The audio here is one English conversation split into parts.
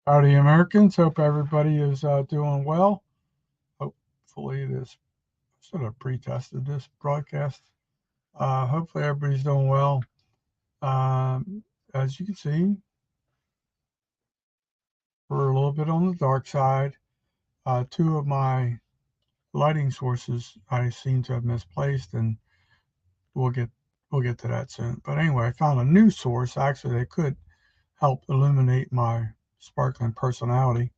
Howdy, Americans. Hope everybody is doing well. Hopefully, this should have pre-tested this broadcast. Hopefully, everybody's doing well. As you can see, we're a little bit on the dark side. Two of my lighting sources I seem to have misplaced, and we'll get we'll get to that soon. But anyway, I found a new source actually that could help illuminate my sparkling personality.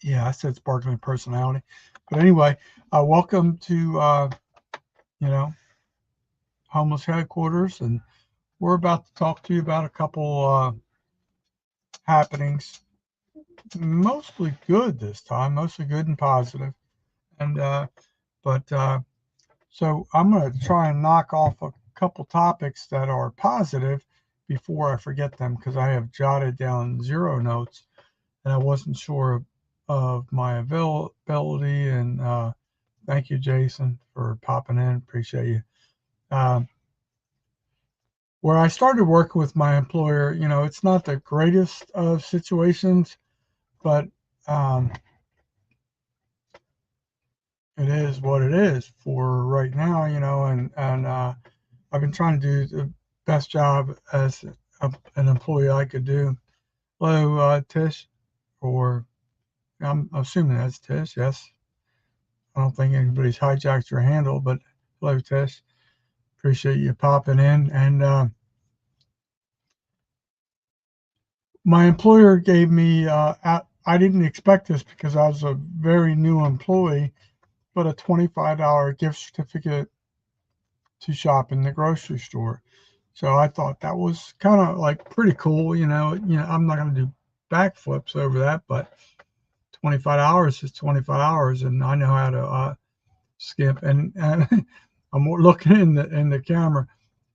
Yeah, I said sparkling personality. But anyway, welcome to you know homeless headquarters, and we're about to talk to you about a couple happenings, mostly good this time, mostly good and positive. And but so I'm going to try and knock off a couple topics that are positive before I forget them because I have jotted down zero notes and I wasn't sure of my availability. And thank you, Jason, for popping in. Appreciate you. Um, where I started working with my employer, it's not the greatest of situations, but um, it is what it is for right now, and I've been trying to do the best job as an employee I could do. Hello, Tish, or I'm assuming that's Tish. Yes, I don't think anybody's hijacked your handle, but hello, Tish. Appreciate you popping in. And my employer gave me, I didn't expect this because I was a very new employee, but a $25 gift certificate to shop in the grocery store. So I thought that was kind of like pretty cool. I'm not going to do backflips over that, but $25 is $25, and I know how to skip. And I'm looking in the camera.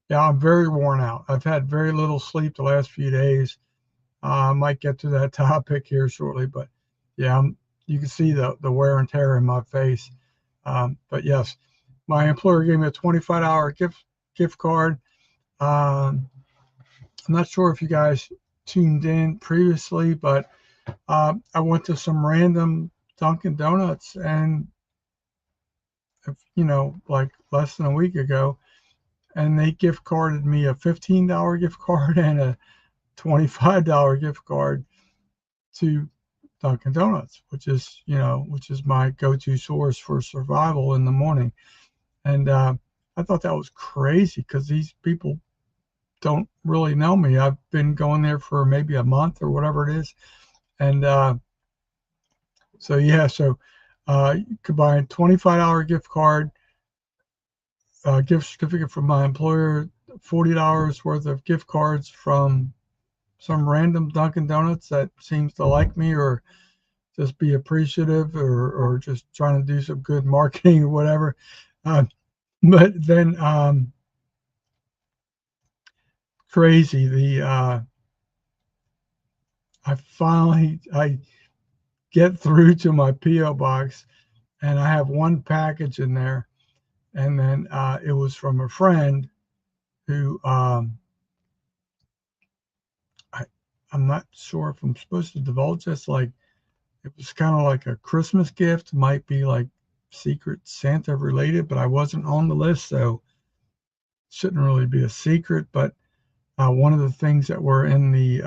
Yeah, I'm very worn out. I've had very little sleep the last few days. I might get to that topic here shortly, but yeah, you can see the wear and tear in my face. But yes, my employer gave me a $25 gift card. Um, I'm not sure if you guys tuned in previously, but I went to some random Dunkin' Donuts, and like less than a week ago, and they gift carded me a $15 gift card and a $25 gift card to Dunkin' Donuts, which is my go-to source for survival in the morning. And I thought that was crazy because these people don't really know me. I've been going there for maybe a month or whatever it is, and so yeah, so you could buy a $25 gift card, gift certificate from my employer, $40 worth of gift cards from some random Dunkin' Donuts that seems to like me or just be appreciative or just trying to do some good marketing or whatever. Uh, but then crazy, I get through to my PO box and I have one package in there, and then it was from a friend who I, I'm not sure if I'm supposed to divulge this. Like it was kind of like a Christmas gift, might be like Secret Santa related, but I wasn't on the list, so shouldn't really be a secret. But one of the things that were in the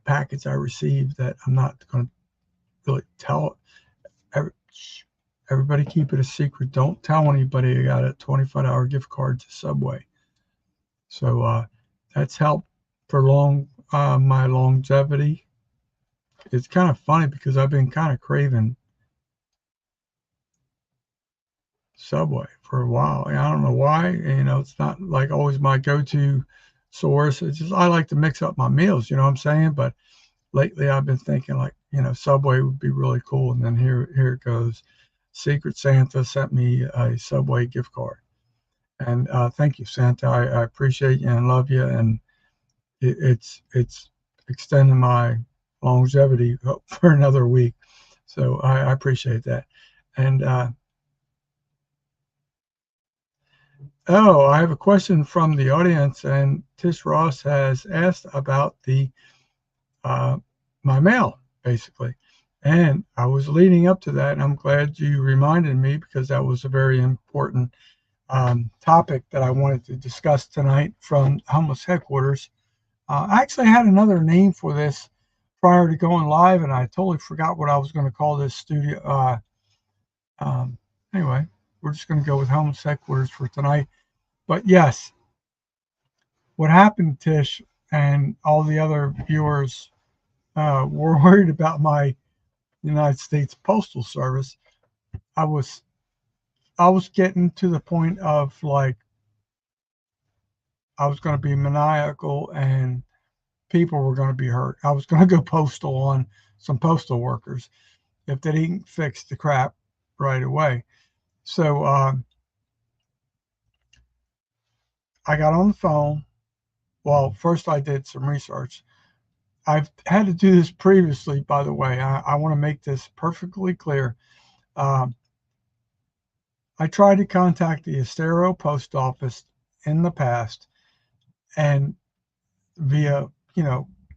package I received that I'm not going to really tell everybody, keep it a secret. Don't tell anybody I got a $25 gift card to Subway. So that's helped prolong my longevity. It's kind of funny because I've been kind of craving Subway for a while. I don't know why. It's not like always my go-to source. It's just I like to mix up my meals. You know what I'm saying? But lately I've been thinking like Subway would be really cool. And then here it goes. Secret Santa sent me a Subway gift card. And thank you, Santa. I appreciate you and love you. And it's extending my longevity for another week. So I appreciate that. And Oh, I have a question from the audience, and Tish Ross has asked about the my mail, basically. And I was leading up to that, and I'm glad you reminded me because that was a very important topic that I wanted to discuss tonight from homeless headquarters. I actually had another name for this prior to going live, and I totally forgot what I was going to call this studio. Um, anyway, we're just going to go with homeless headquarters for tonight. But yes, what happened, Tish, and all the other viewers were worried about my United States Postal Service. I was I was getting to the point of like I was going to be maniacal and people were going to be hurt. I was going to go postal on some postal workers if they didn't fix the crap right away. So I got on the phone. Well, first I did some research. I've had to do this previously, by the way. I want to make this perfectly clear. Um, I tried to contact the Estero post office in the past, and via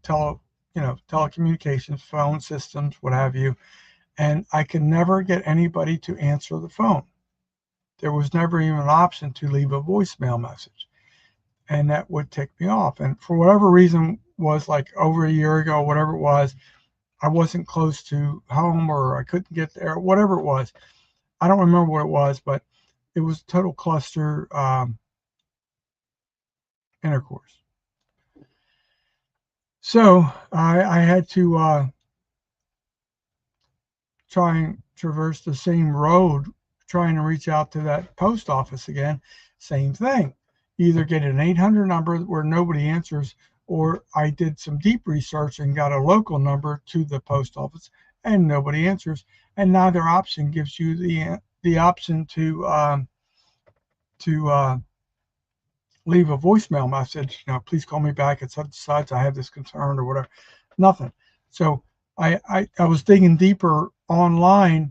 tele telecommunications, phone systems, what have you, and I could never get anybody to answer the phone. There was never even an option to leave a voicemail message, and that would tick me off. And for whatever reason, was like over a year ago, whatever it was, I wasn't close to home or I couldn't get there, whatever it was. I don't remember what it was, but it was total cluster intercourse. So I had to try and traverse the same road, trying to reach out to that post office again. Same thing. Either get an 800 number where nobody answers, or I did some deep research and got a local number to the post office and nobody answers. And neither option gives you the option to leave a voicemail message. Please call me back at such such. I have this concern or whatever. Nothing. So I was digging deeper online,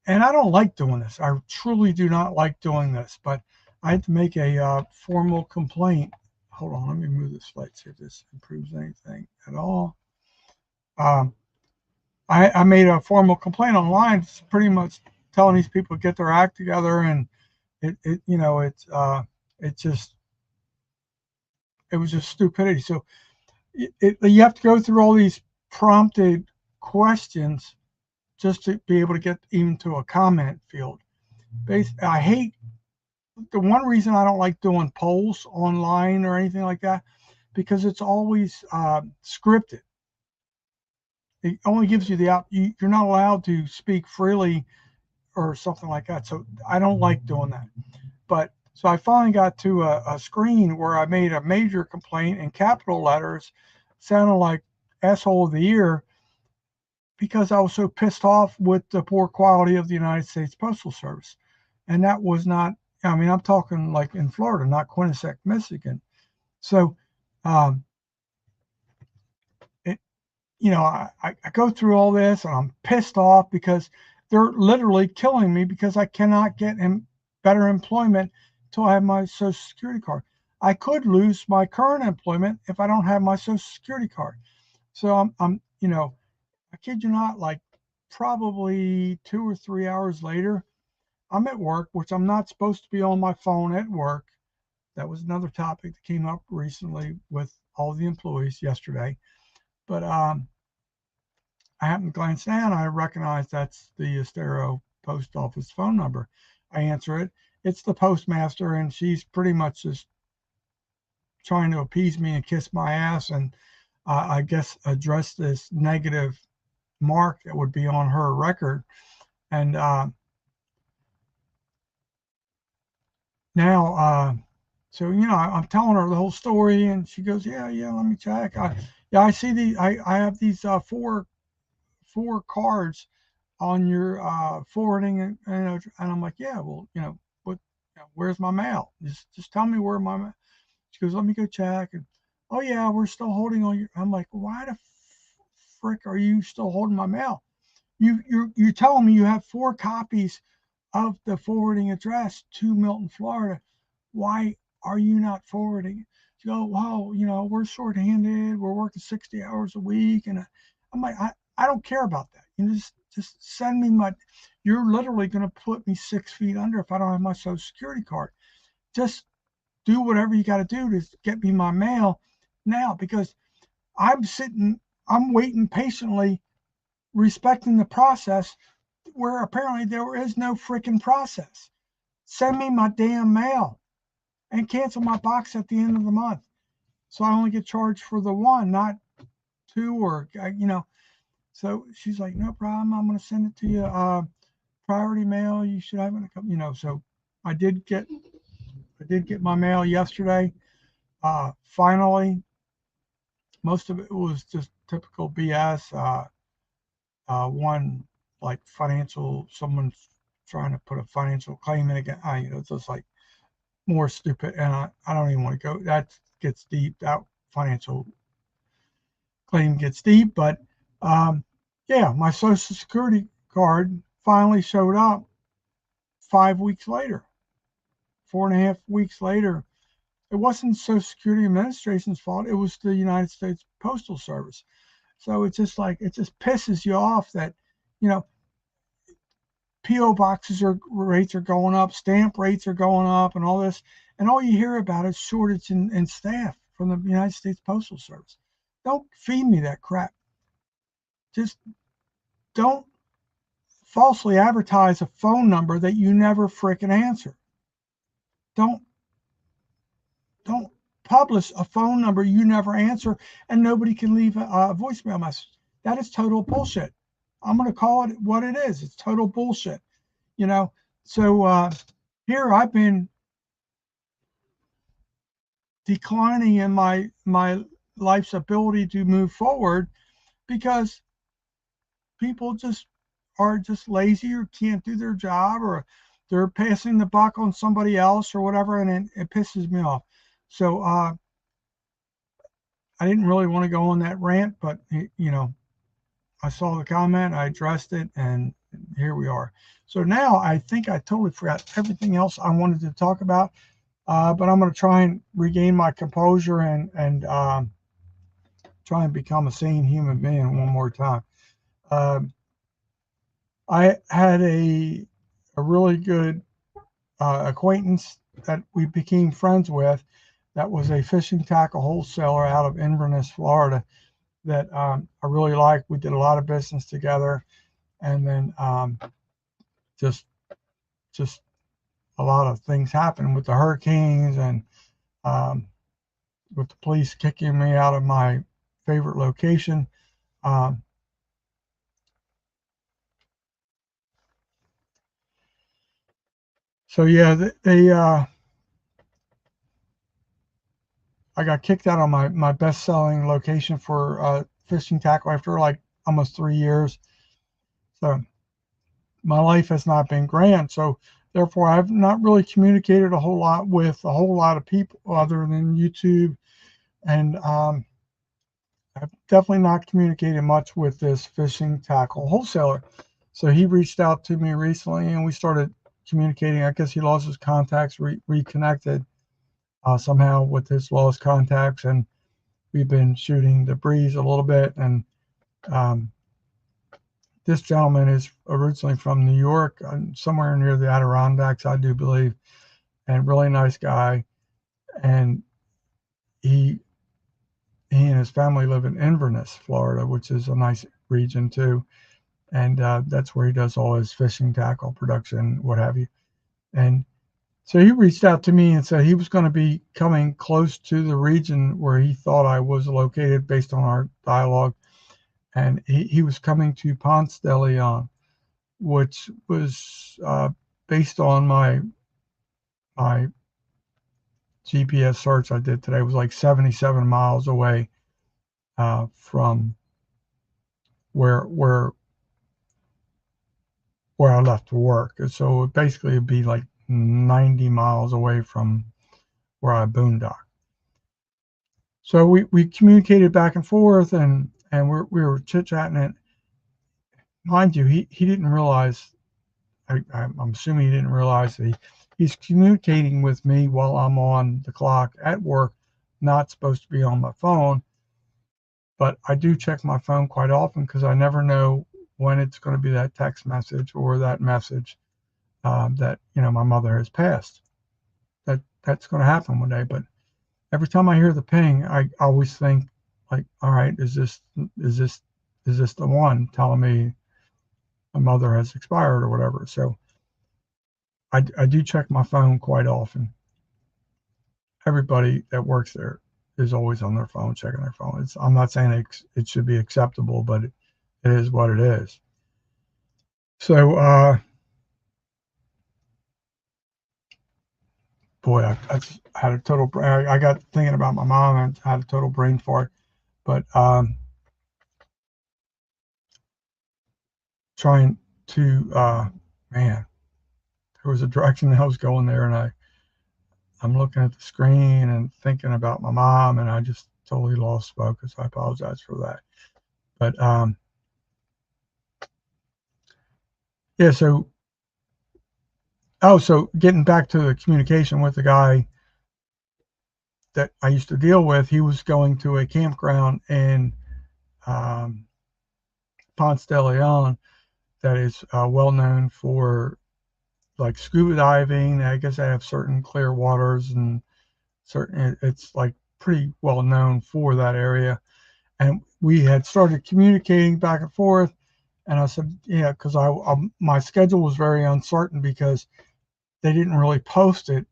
and I don't like doing this. I truly do not like doing this, but I had to make a formal complaint. Hold on, let me move this slide, see if this improves anything at all. Um, I made a formal complaint online, pretty much telling these people to get their act together, and it just it was just stupidity. So you have to go through all these prompted questions just to be able to get even to a comment field. I hate the one reason I don't like doing polls online or anything like that because it's always scripted. It only gives you the you're not allowed to speak freely or something like that. So I don't like doing that. But so I finally got to a screen where I made a major complaint in capital letters, sounding like asshole of the year, because I was so pissed off with the poor quality of the United States Postal Service. And that was not, I mean, I'm talking like in Florida, not Quinnipiac, Michigan. So, um, it, I go through all this and I'm pissed off because they're literally killing me because I cannot get better employment until I have my Social Security card. I could lose my current employment if I don't have my Social Security card. So I kid you not, like probably 2 or 3 hours later, I'm at work, which I'm not supposed to be on my phone at work. That was another topic that came up recently with all the employees yesterday. But I happened to glance down. I recognize that's the Estero post office phone number. I answer it. It's the postmaster, and she's pretty much just trying to appease me and kiss my ass and I guess address this negative mark that would be on her record. And now, so I'm telling her the whole story, and she goes, "Yeah, yeah, let me check. Yeah, I see I have these four cards on your forwarding, and I'm like, yeah, well, what, where's my mail? Just tell me where my mail." She goes, "Let me go check." And oh yeah, we're still holding on your. I'm like, why the frick are you still holding my mail? You're telling me you have 4 copies of the forwarding address to Milton, Florida. why are you not forwarding? She goes, well, we're shorthanded. We're working 60 hours a week. And I'm like, I don't care about that. Just send me you're literally going to put me 6 feet under if I don't have my Social Security card. Just do whatever you got to do to get me my mail now, because I'm waiting patiently, respecting the process where apparently there is no freaking process. Send me my damn mail and cancel my box at the end of the month. So I only get charged for the one, not two, or, So she's like, no problem. I'm going to send it to you. Priority mail. You should have it. So I did get my mail yesterday. Finally, most of it was just typical BS. One, like someone's trying to put a financial claim in again. It's just like more stupid, and I don't even want to go. That gets deep. That financial claim gets deep, but yeah, my Social Security card finally showed up 5 weeks later, 4.5 weeks later. It wasn't Social Security Administration's fault. It was the United States Postal Service. So it's just like, it just pisses you off that, you know, PO rates are going up, stamp rates are going up, and all this, and all you hear about is shortage in staff from the United States Postal Service. Don't feed me that crap. Just don't falsely advertise a phone number that you never frickin' answer. Don't publish a phone number you never answer and nobody can leave a voicemail message. That is total bullshit. I'm going to call it what it is. It's total bullshit. So here I've been declining in my life's ability to move forward because people are just lazy or can't do their job, or they're passing the buck on somebody else or whatever, and it pisses me off. So I didn't really want to go on that rant, but I saw the comment, I addressed it, and here we are. So now I think I totally forgot everything else I wanted to talk about, but I'm going to try and regain my composure and try and become a sane human being one more time. I had a really good acquaintance that we became friends with that was a fishing tackle wholesaler out of Inverness, Florida, that I really liked. We did a lot of business together, and then just a lot of things happened with the hurricanes and with the police kicking me out of my favorite location. So yeah, I got kicked out of my best-selling location for fishing tackle after like almost 3 years. So my life has not been grand. So therefore, I've not really communicated a whole lot with a whole lot of people other than YouTube, and I've definitely not communicated much with this fishing tackle wholesaler. So he reached out to me recently, and we started communicating. I guess he lost his contacts, reconnected somehow with his lost contacts, and we've been shooting the breeze a little bit. And this gentleman is originally from New York, somewhere near the Adirondacks, I do believe, and really nice guy. And he and his family live in Inverness, Florida, which is a nice region too. And that's where he does all his fishing tackle production, what have you. And so he reached out to me and said he was going to be coming close to the region where he thought I was located based on our dialogue. And he was coming to Ponce de Leon, which was based on my GPS search I did today, was like 77 miles away from where I left to work. And so basically it'd be like 90 miles away from where I boondock. So we communicated back and forth, and we were chit-chatting. And mind you, he didn't realize I'm assuming he didn't realize that he's communicating with me while I'm on the clock at work, not supposed to be on my phone. But I do check my phone quite often because I never know when it's going to be that text message or that message that my mother has passed. That's going to happen one day. But every time I hear the ping, I always think like, all right, is this the one telling me my mother has expired or whatever? So I do check my phone quite often. Everybody that works there is always on their phone, checking their phone. I'm not saying it should be acceptable, but it is what it is. So, boy, I had a total. I got thinking about my mom and had a total brain fart. But trying to, man, there was a direction I was going there, and I'm looking at the screen and thinking about my mom, and I just totally lost focus. I apologize for that. But yeah, so so getting back to the communication with the guy that I used to deal with, he was going to a campground in Ponce de Leon that is well known for like scuba diving. I guess they have certain clear waters and certain. It's like pretty well known for that area. And we had started communicating back and forth. And I said, yeah, because my schedule was very uncertain because they didn't really post it.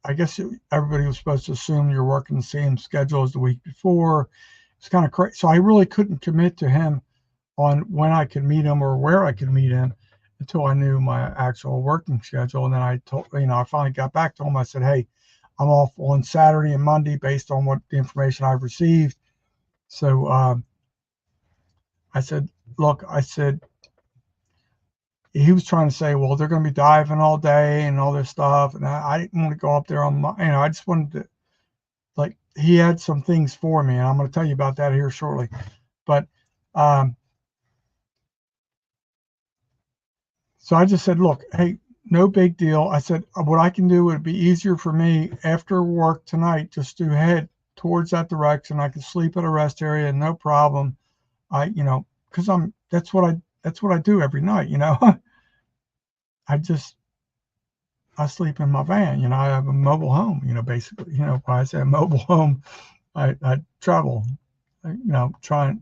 I guess everybody was supposed to assume you're working the same schedule as the week before. It's kind of crazy. So I really couldn't commit to him on when I could meet him or where I could meet him until I knew my actual working schedule. And then I finally got back to him. I said, hey, I'm off on Saturday and Monday based on what the information I've received. So I said, look, he was trying to say, well, they're going to be diving all day and all this stuff. And I didn't want to go up there on my, I just wanted to, like, he had some things for me. And I'm going to tell you about that here shortly. But, so I just said, look, hey, no big deal. I said, what I can do would be easier for me after work tonight just to head towards that direction. I can sleep at a rest area, no problem. Because that's what I do every night. I sleep in my van. I have a mobile home. Basically, when I say a mobile home, I travel. Trying,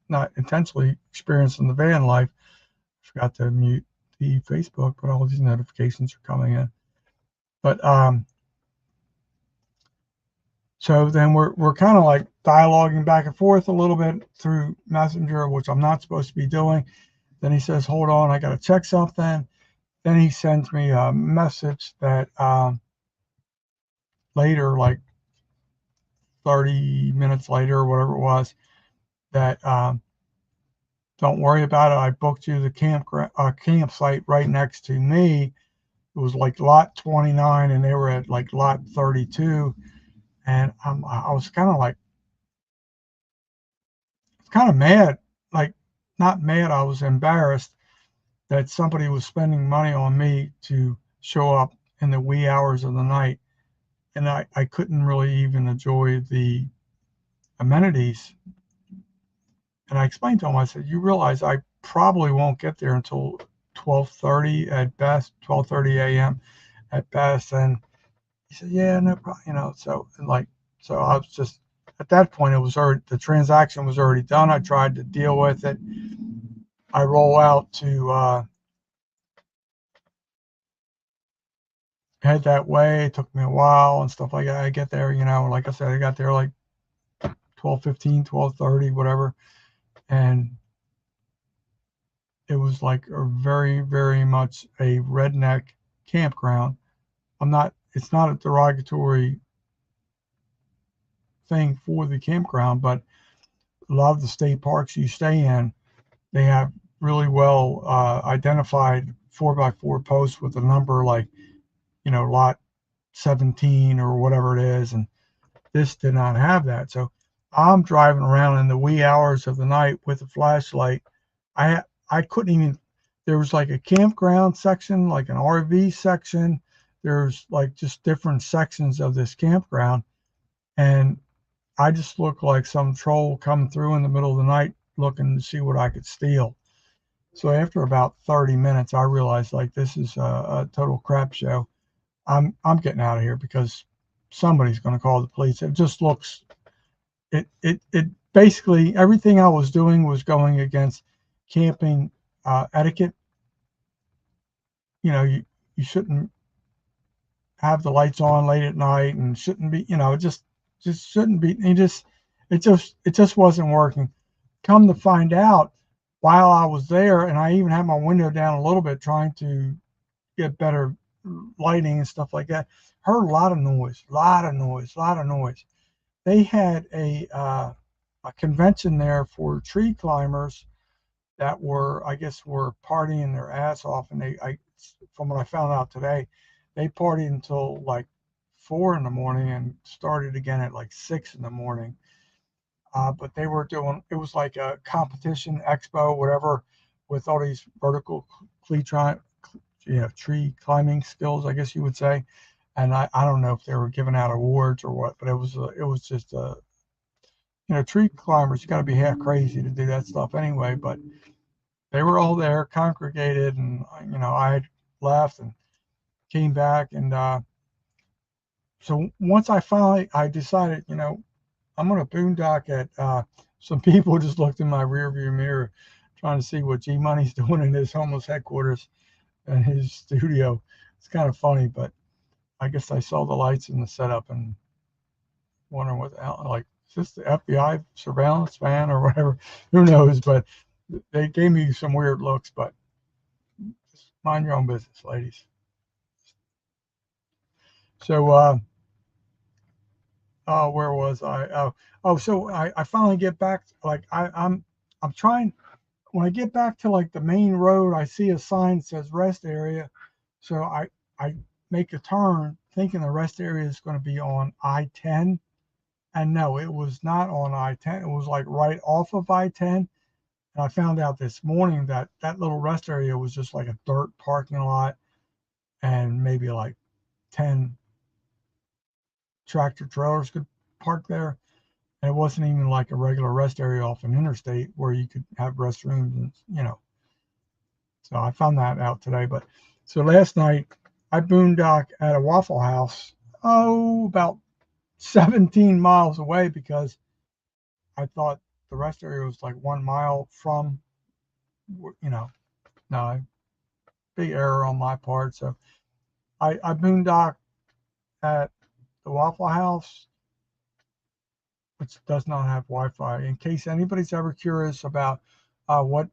not intentionally experiencing the van life. Forgot to mute the Facebook, but all these notifications are coming in. But so then we're kind of like dialoguing back and forth a little bit through Messenger, which I'm not supposed to be doing. Then he says, hold on, I got to check something. Then he sends me a message that later, like 30 minutes later or whatever it was, that don't worry about it. I booked you the campsite right next to me. It was like lot 29 and they were at like lot 32. And I was kind of mad, like not mad. I was embarrassed that somebody was spending money on me to show up in the wee hours of the night. And I couldn't really even enjoy the amenities. And I explained to him, I said, you realize I probably won't get there until 12:30 at best, 12:30 a.m. at best. And he said, yeah, no problem, so I was just, at that point, the transaction was already done. I tried to deal with it. I roll out to head that way. It took me a while and stuff like that. I get there, like I said, I got there like 12:15, 12:30, whatever. And it was like a very, very much a redneck campground. It's not a derogatory thing for the campground, but a lot of the state parks you stay in, they have really well identified 4x4 posts with a number like, lot 17 or whatever it is. And this did not have that. So I'm driving around in the wee hours of the night with a flashlight. I couldn't even, there was like a campground section, like an RV section. There's like just different sections of this campground. And I just looked like some troll coming through in the middle of the night looking to see what I could steal. So after about 30 minutes, I realized like this is a total crap show. I'm getting out of here because somebody's going to call the police. It just looks it basically everything I was doing was going against camping etiquette. You know, you shouldn't have the lights on late at night and shouldn't be, just shouldn't be. It just wasn't working. Come to find out, while I was there, and I even had my window down a little bit trying to get better lighting and stuff like that. Heard a lot of noise, lot of noise, lot of noise. They had a convention there for tree climbers that were, I guess, were partying their ass off, and from what I found out today, they partied until like 4 in the morning and started again at like 6 in the morning. But they were doing, it was like a competition expo, whatever, with all these vertical tree climbing skills, I guess you would say. And I don't know if they were giving out awards or what, but it was just tree climbers. You got to be half crazy to do that stuff anyway. But they were all there, congregated, and I had left and came back, and so once I decided, I'm going to boondock at some people just looked in my rearview mirror trying to see what G Money's doing in his homeless headquarters and his studio. It's kind of funny, but I guess I saw the lights in the setup and wondering what like, is this the FBI surveillance van or whatever? Who knows? But they gave me some weird looks, but just mind your own business, ladies. So, where was I? So I finally get back. Like I'm trying. When I get back to like the main road, I see a sign that says rest area. So I make a turn thinking the rest area is going to be on I-10. And no, it was not on I-10. It was like right off of I-10. And I found out this morning that that little rest area was just like a dirt parking lot and maybe like 10 tractor trailers could park there. And it wasn't even like a regular rest area off an interstate where you could have restrooms and. So I found that out today. But so last night I boondocked at a Waffle House, about 17 miles away because I thought the rest area was like 1 mile from, no, big error on my part. So I boondocked at the Waffle House, which does not have Wi-Fi. In case anybody's ever curious about what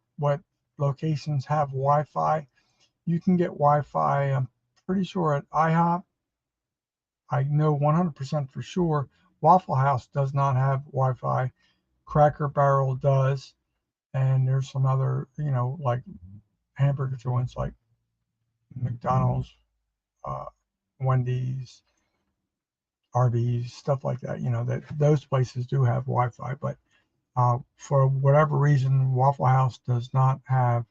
locations have Wi-Fi, you can get Wi-Fi. I'm pretty sure at IHOP. I know 100% for sure Waffle House does not have Wi-Fi. Cracker Barrel does, and there's some other, like hamburger joints like McDonald's, uh, Wendy's, Arby's, stuff like that. That those places do have Wi-Fi, but for whatever reason, Waffle House does not have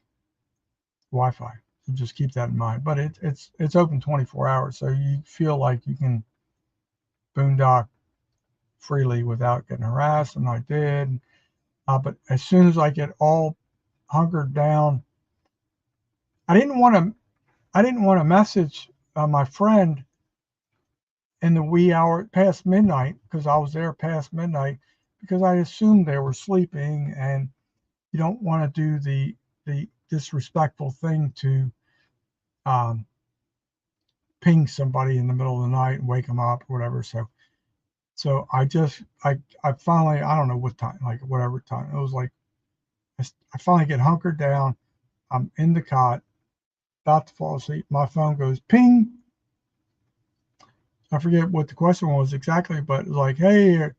Wi-Fi. So just keep that in mind. But it's open 24 hours, so you feel like you can boondock freely without getting harassed, and I did. But as soon as I get all hunkered down, I didn't want to. I didn't want to message my friend in the wee hour past midnight because I was there past midnight because I assumed they were sleeping, and you don't want to do the disrespectful thing to um, ping somebody in the middle of the night and wake them up or whatever. So I finally, I don't know what time, like whatever time it was, like I finally get hunkered down. I'm in the cot, about to fall asleep. My phone goes ping. I forget what the question was exactly, but it was like, hey,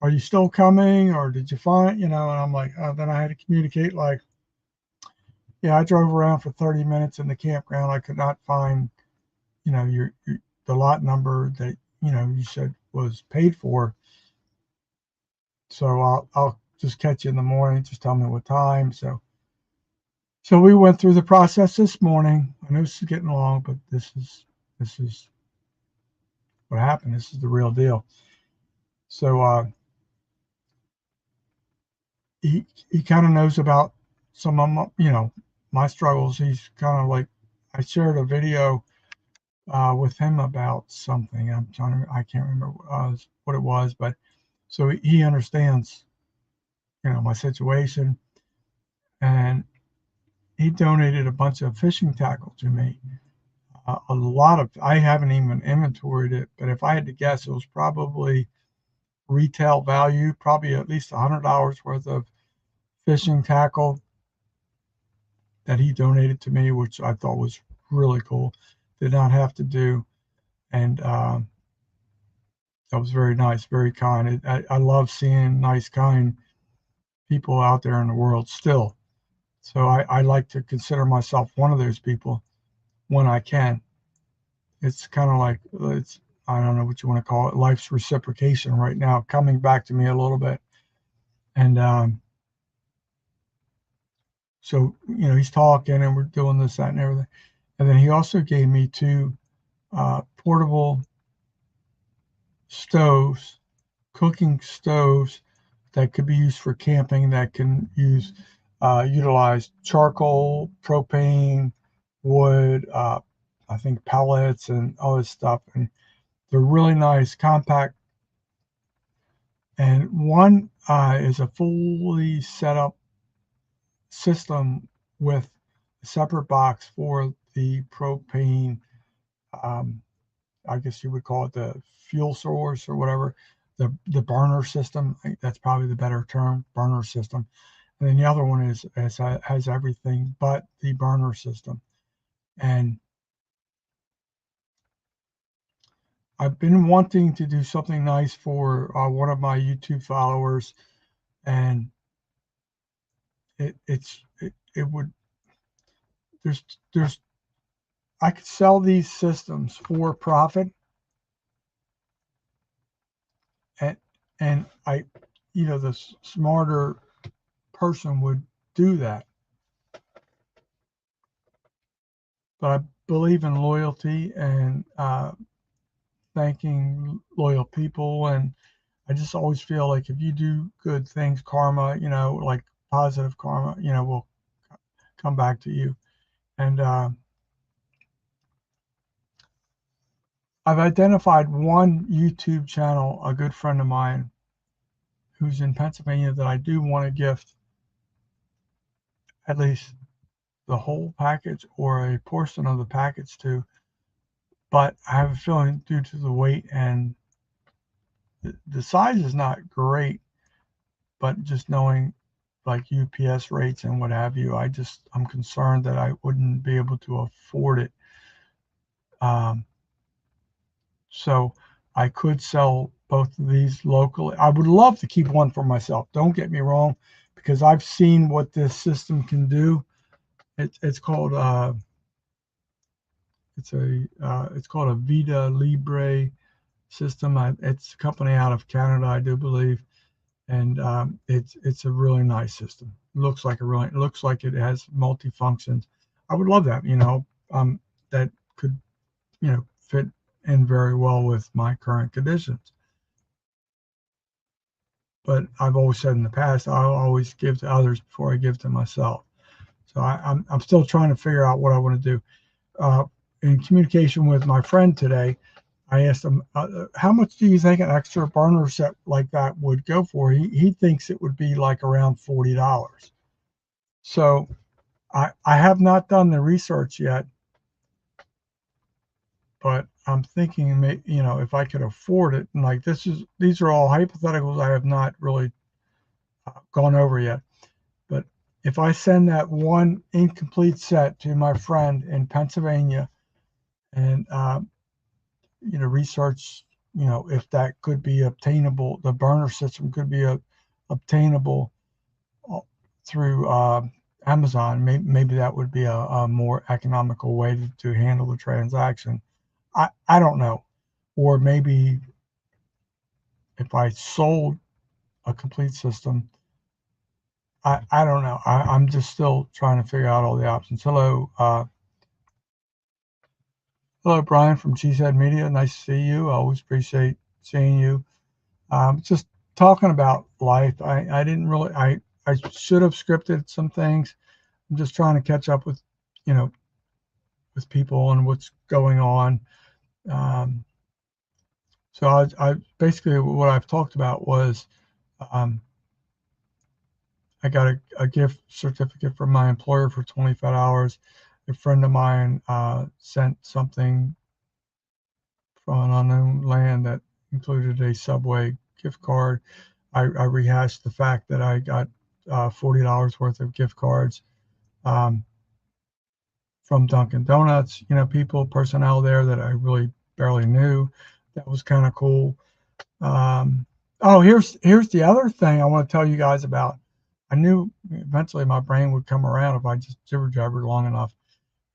are you still coming, or did you find, and I'm like, then I had to communicate like, yeah, I drove around for 30 minutes in the campground. I could not find, the lot number that, you said was paid for. So I'll just catch you in the morning. Just tell me what time. So So we went through the process this morning. I know this is getting long, but this is what happened. This is the real deal. So he kind of knows about some of my, my struggles. He's kind of like, I shared a video with him about something. I can't remember what it was, but so he understands, my situation, and he donated a bunch of fishing tackle to me. A lot of, I haven't even inventoried it, but if I had to guess, it was probably retail value, probably at least $100 worth of fishing tackle that he donated to me, which I thought was really cool. Did not have to do, and that was very nice, very kind. I love seeing nice, kind people out there in the world still. So I like to consider myself one of those people when I can. It's kind of like, I don't know what you want to call it, life's reciprocation right now, coming back to me a little bit. And so, he's talking and we're doing this, that, and everything. And then he also gave me two portable stoves, cooking stoves that could be used for camping, that can utilize charcoal, propane, wood, I think pellets and all this stuff. And they're really nice, compact. And one is a fully set up system with a separate box for the propane. I guess you would call it the fuel source or whatever, the burner system. I think that's probably the better term, burner system. And then the other one has everything but the burner system. And I've been wanting to do something nice for one of my YouTube followers, and it would there's I could sell these systems for profit, and the smarter person would do that. But I believe in loyalty and thanking loyal people, and I just always feel like if you do good things, karma, like positive karma, will come back to you. And I've identified one YouTube channel, a good friend of mine who's in Pennsylvania, that I do want to gift at least the whole package or a portion of the package to. But I have a feeling, due to the weight and the size is not great, but just knowing like UPS rates and what have you, I'm concerned that I wouldn't be able to afford it. So I could sell both of these locally. I would love to keep one for myself. Don't get me wrong, because I've seen what this system can do. It's called it's called a Vida Libre system. It's a company out of Canada, I do believe, and it's a really nice system. It looks like it has multi functions. I would love that. That could fit in very well with my current conditions. But I've always said in the past, I'll always give to others before I give to myself. So I'm still trying to figure out what I want to do. In communication with my friend today, I asked him, how much do you think an extra burner set like that would go for? He thinks it would be like around $40. So I have not done the research yet, but I'm thinking, if I could afford it, and like these are all hypotheticals I have not really gone over yet. But if I send that one incomplete set to my friend in Pennsylvania and research, if that could be obtainable, the burner system could be obtainable through Amazon, maybe that would be a more economical way to handle the transaction. I don't know. Or maybe if I sold a complete system, I don't know. I'm just still trying to figure out all the options. Hello, hello, Brian from Cheesehead Media. Nice to see you. I always appreciate seeing you. Just talking about life. I didn't really. I should have scripted some things. I'm just trying to catch up with, you know, with people and what's going on. Um, so I basically what I've talked about was um, I got a gift certificate from my employer for 25 hours. A friend of mine sent something from an unknown land that included a Subway gift card. I rehashed the fact that I got $40 worth of gift cards um, from Dunkin' Donuts. You know, personnel there that I really barely knew. That was kind of cool. Um, oh, here's the other thing I want to tell you guys about. I knew eventually my brain would come around if I just jibber jabbered long enough.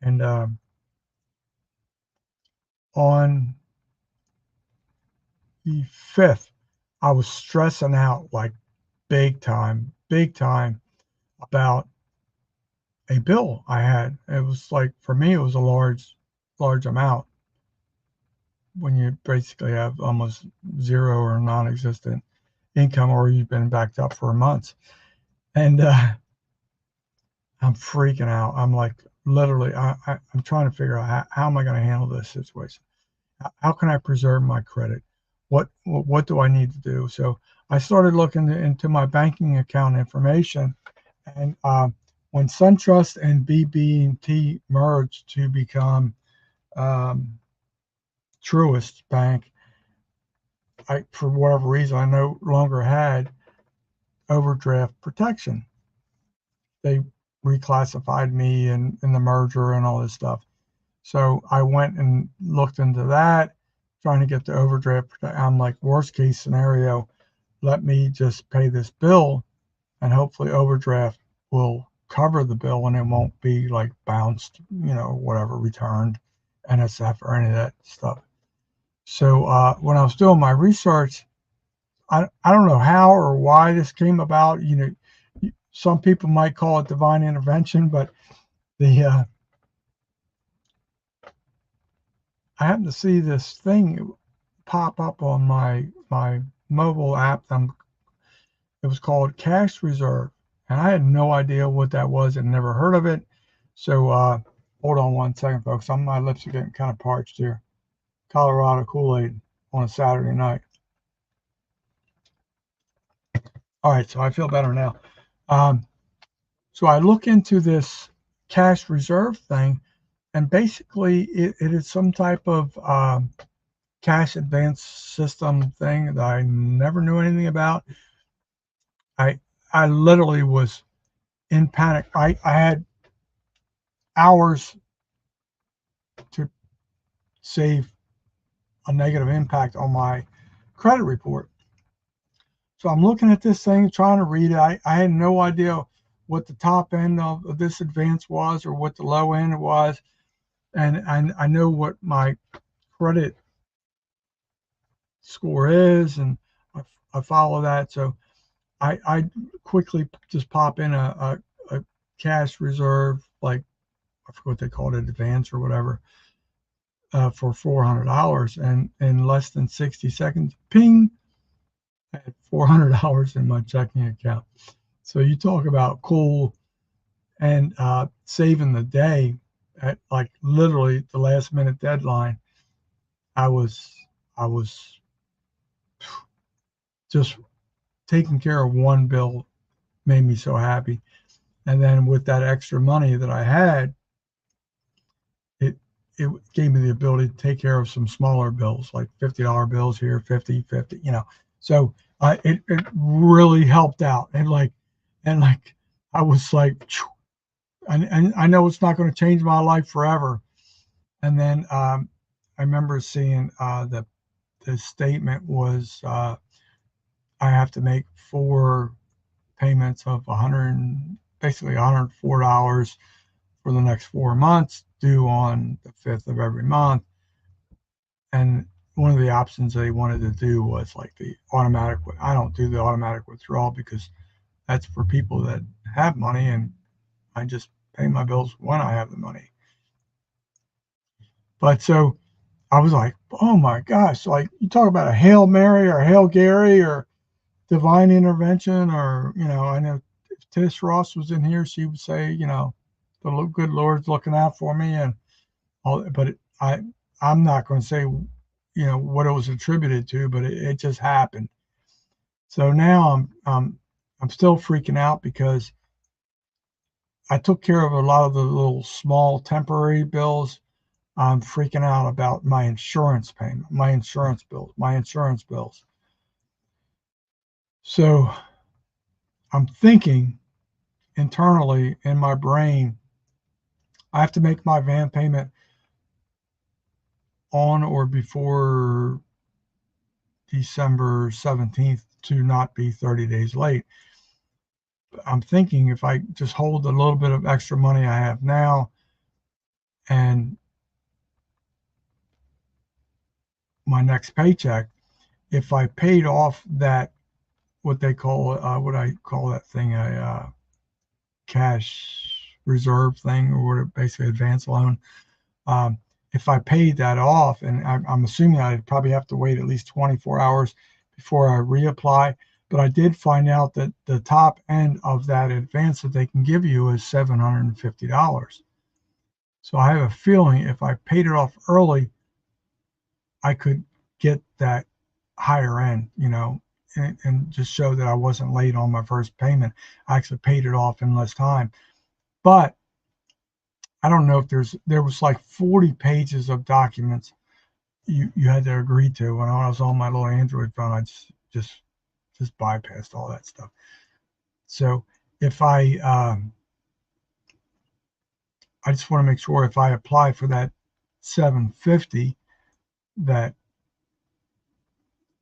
And on the 5th, I was stressing out like big time about a bill I had. It was like, for me, it was a large amount when you basically have almost zero or non-existent income, or you've been backed up for months. And I'm freaking out. I'm like, literally, I'm trying to figure out how am I going to handle this situation? How can I preserve my credit? What do I need to do? So I started looking into my banking account information, and when SunTrust and BB&T merged to become um, Truist Bank, for whatever reason, I no longer had overdraft protection. They reclassified me in the merger and all this stuff. So I went and looked into that, trying to get the overdraft. I'm like, worst case scenario, let me just pay this bill and hopefully overdraft will cover the bill and it won't be like bounced, whatever, returned, NSF or any of that stuff. So when I was doing my research, I don't know how or why this came about. Some people might call it divine intervention, but the I happened to see this thing pop up on my mobile app. It was called Cash Reserve, and I had no idea what that was and never heard of it. So hold on one second, folks. My lips are getting kind of parched here. Colorado Kool-Aid on a Saturday night. All right, so I feel better now. So I look into this cash reserve thing, and basically it is some type of cash advance system thing that I never knew anything about. I I literally was in panic. I had hours to save a negative impact on my credit report. So I'm looking at this thing, trying to read it. I had no idea what the top end of this advance was or what the low end was. And I know what my credit score is, and I follow that. So I quickly just pop in a cash reserve, like I forget what they called it, advance or whatever, for $400, and in less than 60 seconds, ping, I had $400 in my checking account. So you talk about cool and saving the day at like literally the last minute deadline. I was I was just taking care of one bill made me so happy. And then with that extra money that I had, it it gave me the ability to take care of some smaller bills, like $50 bills here, 50. So it really helped out. And I was like, and I know it's not going to change my life forever. And then I remember seeing the statement was I have to make 4 payments of basically $104 for the next 4 months, due on the 5th of every month. And one of the options they wanted to do was like the automatic. I don't do the automatic withdrawal because that's for people that have money, and I just pay my bills when I have the money. But so I was like, oh my gosh, like you talk about a Hail Mary or Hail Gary or divine intervention, or, I know if Tish Ross was in here, she would say, the good Lord's looking out for me and all, but I'm not going to say, what it was attributed to, but it just happened. So now I'm still freaking out because I took care of a lot of the little small temporary bills. I'm freaking out about my insurance payment, my insurance bills. So I'm thinking internally in my brain, I have to make my van payment on or before December 17th to not be 30 days late. I'm thinking if I just hold a little bit of extra money I have now and my next paycheck, if I paid off that, what they call, what I call that thing, a cash reserve thing, or what, basically advance loan. If I paid that off, and I'm assuming I'd probably have to wait at least 24 hours before I reapply, but I did find out that the top end of that advance that they can give you is $750. So I have a feeling if I paid it off early, I could get that higher end, and just show that I wasn't late on my first payment. I actually paid it off in less time. But I don't know if there was like 40 pages of documents you had to agree to. When I was on my little Android phone, I just bypassed all that stuff. So if I just want to make sure if I apply for that 750, that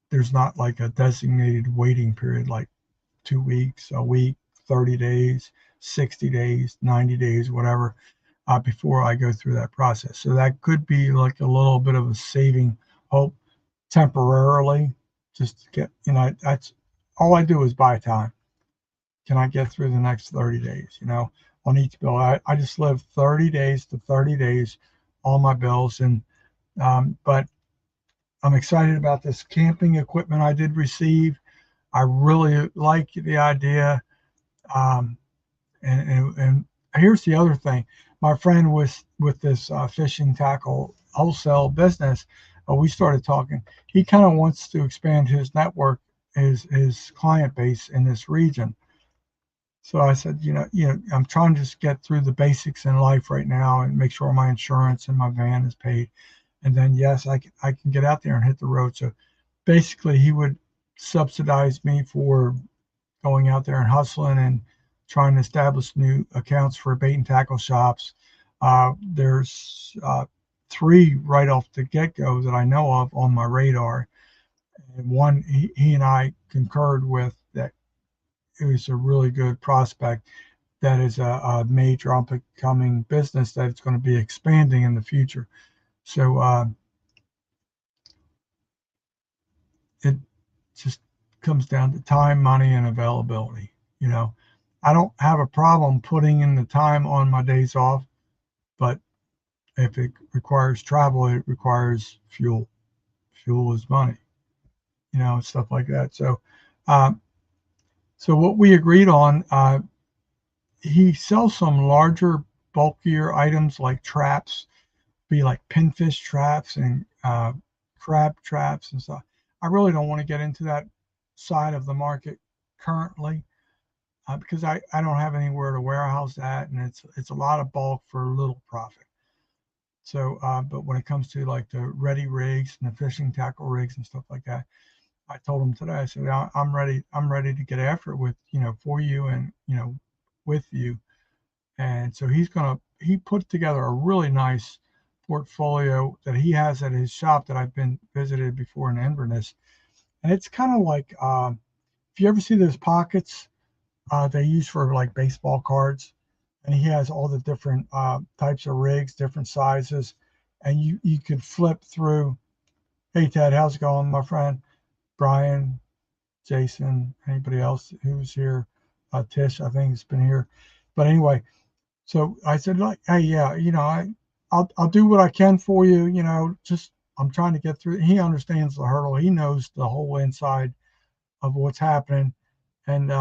there's not like a designated waiting period, like 2 weeks, a week, 30 days, 60 days, 90 days, whatever, before I go through that process. So that could be like a little bit of a saving hope temporarily, just to get, that's all I do is buy time. Can I get through the next 30 days, on each bill? I just live 30 days to 30 days on my bills. And, but I'm excited about this camping equipment I did receive. I really like the idea. Um, and here's the other thing. My friend with this fishing tackle wholesale business, we started talking. He kind of wants to expand his network, his client base in this region. So I said, I'm trying to just get through the basics in life right now and make sure my insurance and my van is paid. And then, yes, I can get out there and hit the road. So basically, he would subsidize me for going out there and hustling and trying to establish new accounts for bait and tackle shops. There's 3 right off the get-go that I know of on my radar. And one, he and I concurred with that it was a really good prospect. That is a major up-and-coming business that it's going to be expanding in the future. So it just comes down to time, money, and availability. I don't have a problem putting in the time on my days off, but if it requires travel, it requires fuel. Fuel is money, stuff like that. So, so what we agreed on, he sells some larger, bulkier items like traps, be like pinfish traps and crab traps and stuff. I really don't want to get into that side of the market currently, because I don't have anywhere to warehouse that, and it's a lot of bulk for little profit. So, but when it comes to like the ready rigs and the fishing tackle rigs and stuff like that, I told him today, I said, I'm ready to get after it with, for you and, with you. And so he put together a really nice portfolio that he has at his shop that I've been visited before in Inverness. And it's kind of like, if you ever see those pockets they use for like baseball cards, and he has all the different types of rigs, different sizes, and you could flip through. Hey Ted, how's it going, my friend? Brian, Jason, anybody else who's here? Tish, I think, has been here. But anyway, so I said, like, hey, yeah, I'll do what I can for you. Just I'm trying to get through. He understands the hurdle. He knows the whole inside of what's happening, and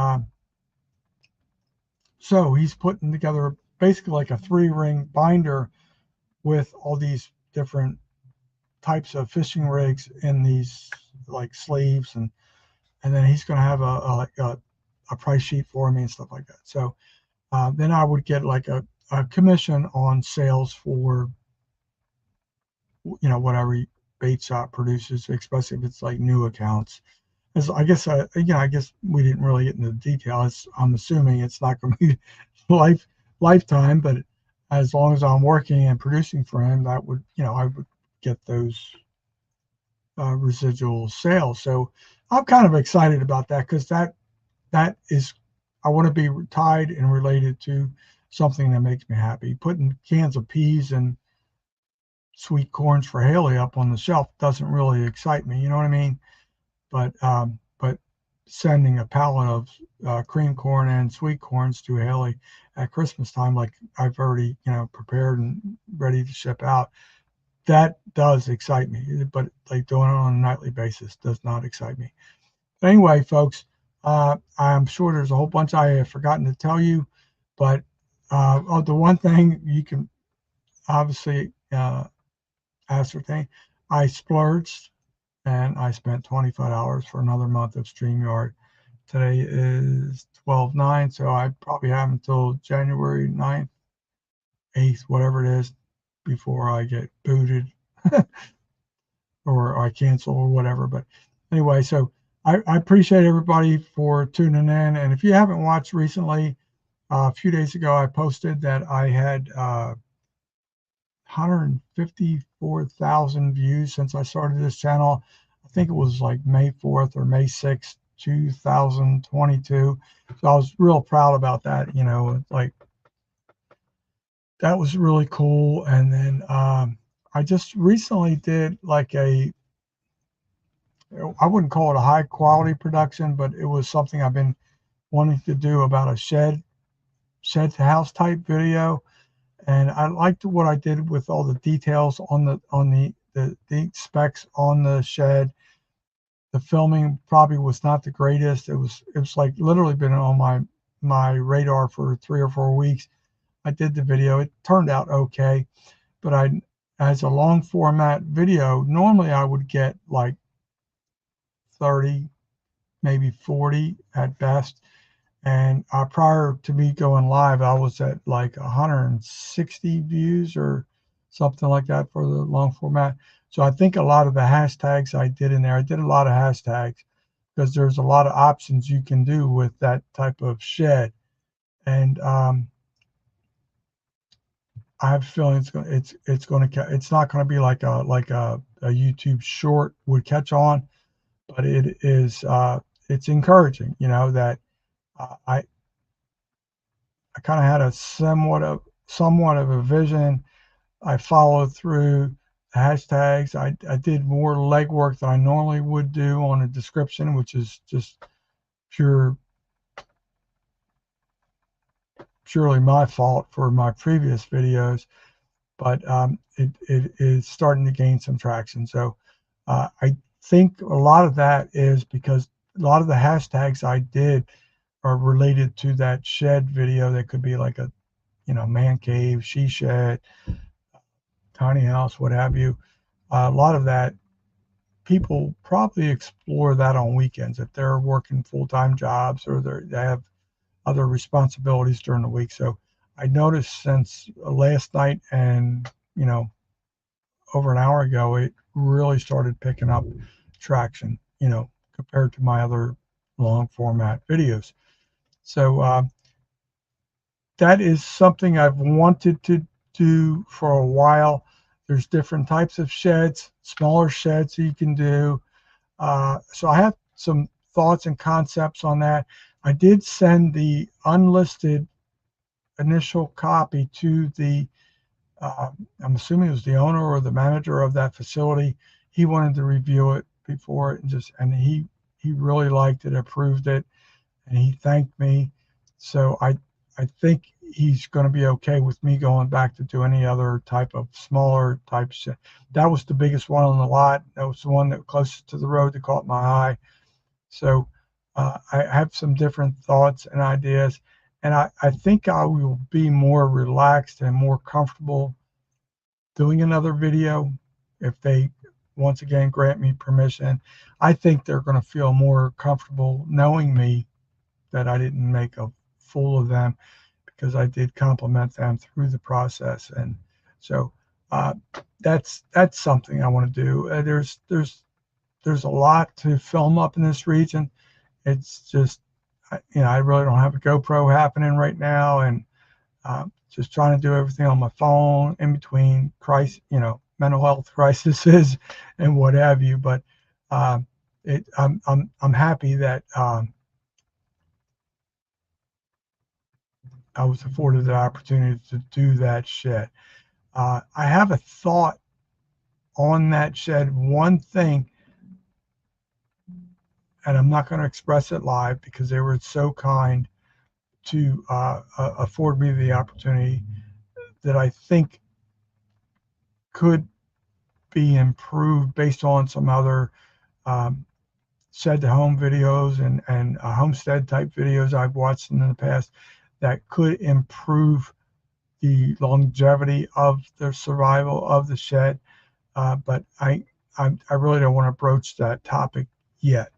so he's putting together basically like a 3-ring binder with all these different types of fishing rigs in these like sleeves, and then he's going to have a price sheet for me and stuff like that. So then I would get like a commission on sales for whatever bait shop produces, especially if it's like new accounts. As I guess I guess we didn't really get into the details. I'm assuming it's not going to be lifetime, but as long as I'm working and producing for him, that would I would get those residual sales. So I'm kind of excited about that because that is I want to be tied and related to something that makes me happy. Putting cans of peas and sweet corns for Haley up on the shelf doesn't really excite me. You know what I mean? But sending a pallet of cream corn and sweet corns to Haley at Christmas time, like I've already prepared and ready to ship out, that does excite me. But like doing it on a nightly basis does not excite me. But anyway, folks, I'm sure there's a whole bunch I have forgotten to tell you, but the one thing you can obviously ascertain, I splurged and I spent $25 for another month of StreamYard. Today is 12/9, so I probably have until January 9th, 8th, whatever it is, before I get booted or I cancel or whatever. But anyway, so I appreciate everybody for tuning in. And if you haven't watched recently, a few days ago I posted that I had 154,000 views since I started this channel. I think it was like May 4th or May 6th, 2022. So I was real proud about that. Like that was really cool. And then I just recently did like I wouldn't call it a high quality production, but it was something I've been wanting to do about a shed to house type video. And I liked what I did with all the details on the specs on the shed. The filming probably was not the greatest. It was like literally been on my radar for 3 or 4 weeks. I did the video. It turned out okay, but as a long format video, normally I would get like 30, maybe 40 at best. And prior to me going live, I was at like 160 views or something like that for the long format. So I think a lot of the hashtags I did in there, I did a lot of hashtags because there's a lot of options you can do with that type of shed. And I have a feeling it's not going to be like a YouTube short would catch on, but it is it's encouraging, that I kind of had a somewhat of a vision. I followed through the hashtags. I did more legwork than I normally would do on a description, which is just purely my fault for my previous videos. But it is starting to gain some traction. So I think a lot of that is because a lot of the hashtags I did are related to that shed video. That could be like a man cave, she shed, tiny house, what have you. A lot of that people probably explore that on weekends if they're working full-time jobs or they have other responsibilities during the week. So I noticed since last night and over an hour ago, it really started picking up traction, compared to my other long format videos. So that is something I've wanted to do for a while. There's different types of sheds, smaller sheds you can do. So I have some thoughts and concepts on that. I did send the unlisted initial copy to the, I'm assuming it was the owner or the manager of that facility. He wanted to review it before it and he really liked it, approved it, and he thanked me. So I think he's going to be okay with me going back to do any other type of smaller type shit. That was the biggest one on the lot. That was the one that was closest to the road that caught my eye. So I have some different thoughts and ideas, and I think I will be more relaxed and more comfortable doing another video if they once again grant me permission. I think they're going to feel more comfortable knowing me, that I didn't make a fool of them, because I did compliment them through the process. And so that's something I want to do. There's a lot to film up in this region. It's just, I really don't have a GoPro happening right now, and just trying to do everything on my phone in between mental health crises and what have you. But I'm happy that I was afforded the opportunity to do that shed. I have a thought on that shed. One thing, and I'm not going to express it live because they were so kind to afford me the opportunity, that I think could be improved based on some other shed to home videos and homestead type videos I've watched in the past, that could improve the longevity of the survival of the shed. But I really don't want to broach that topic yet.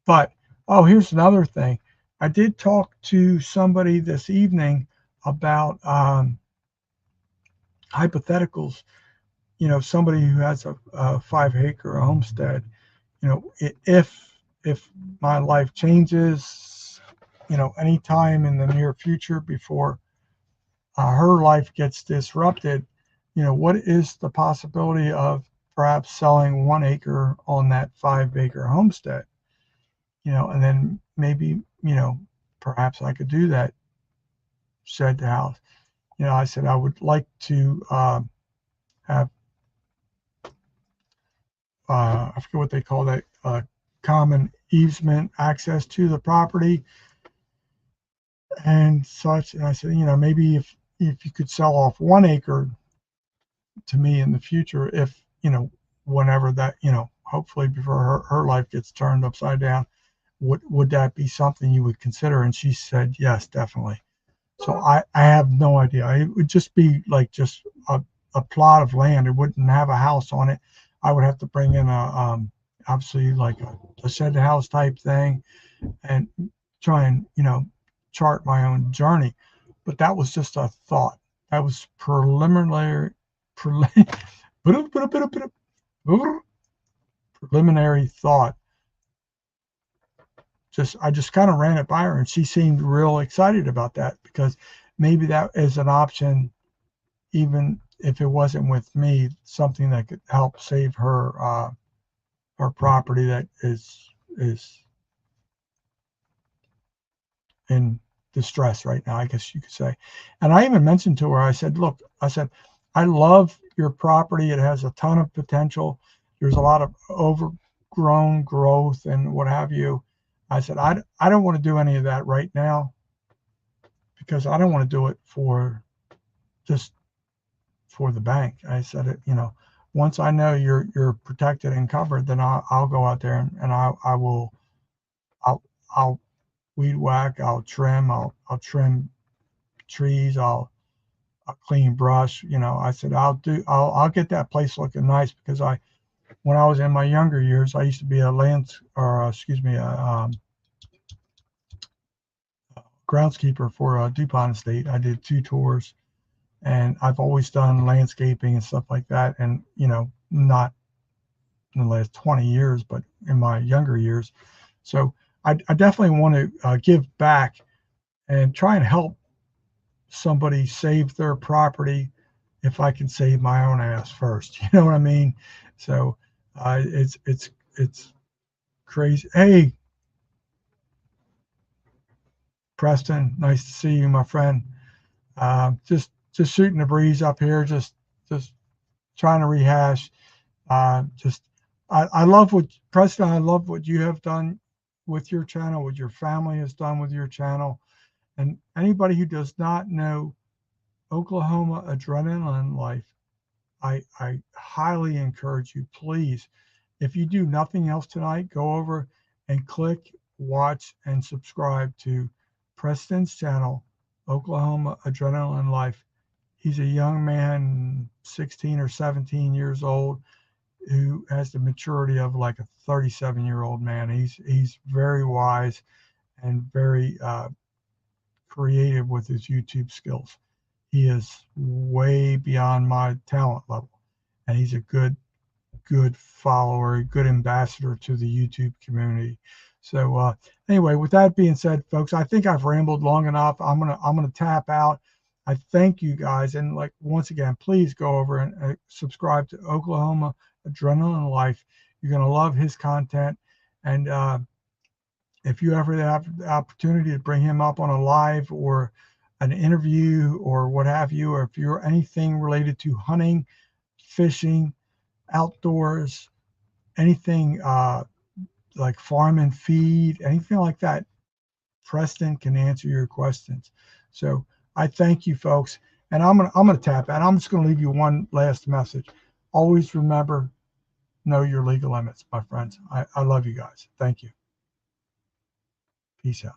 But, oh, here's another thing. I did talk to somebody this evening about hypotheticals. Somebody who has a 5-acre homestead. If my life changes, anytime in the near future before her life gets disrupted, what is the possibility of perhaps selling 1 acre on that 5-acre homestead? And then maybe, perhaps I could do that shed to house. I said I would like to have, I forget what they call that, common easement access to the property and such. And I said, maybe if you could sell off 1 acre to me in the future, if, whenever that, hopefully before her life gets turned upside down, would that be something you would consider? And she said, yes, definitely. So I have no idea. It would just be like just a plot of land. It wouldn't have a house on it. I would have to bring in obviously like a shed house type thing, and try and, chart my own journey. But that was just a thought. That was preliminary thought. I just kind of ran it by her, and she seemed real excited about that, because maybe that is an option, even if it wasn't with me, something that could help save her property that is in distress right now, I guess you could say. And I even mentioned to her, I said, look, I love your property. It has a ton of potential. There's a lot of overgrown growth and what have you. I said, I don't want to do any of that right now, because I don't want to do it for just for the bank. I said, once I know you're protected and covered, then I'll go out there and I'll weed whack, I'll trim trees, I'll clean brush. I said, I'll get that place looking nice, because when I was in my younger years, I used to be a groundskeeper for DuPont Estate. I did 2 tours, and I've always done landscaping and stuff like that. And, not in the last 20 years, but in my younger years. So I definitely want to give back and try and help somebody save their property, if I can save my own ass first. You know what I mean? So it's crazy. Hey, Preston, nice to see you, my friend. Just shooting the breeze up here, just trying to rehash. I love what, Preston, I love what you have done with your channel, what your family has done with your channel. And anybody who does not know Oklahoma Adrenaline Life, I highly encourage you, please, if you do nothing else tonight, go over and click, watch, and subscribe to Preston's channel, Oklahoma Adrenaline Life. He's a young man, 16 or 17 years old, who has the maturity of like a 37-year-old man. He's very wise and very creative with his YouTube skills. He is way beyond my talent level, and he's a good follower, good ambassador to the YouTube community. So anyway, with that being said, folks, I think I've rambled long enough. I'm gonna tap out. I thank you guys, and like once again, please go over and subscribe to Oklahoma Adrenaline Life. You're gonna love his content, and if you ever have the opportunity to bring him up on a live or an interview or what have you, or if you're anything related to hunting, fishing, outdoors, anything like farm and feed, anything like that, Preston can answer your questions. So I thank you, folks, and I'm gonna tap out. I'm just gonna leave you one last message. Always remember, know your legal limits, my friends. I love you guys. Thank you. Peace out.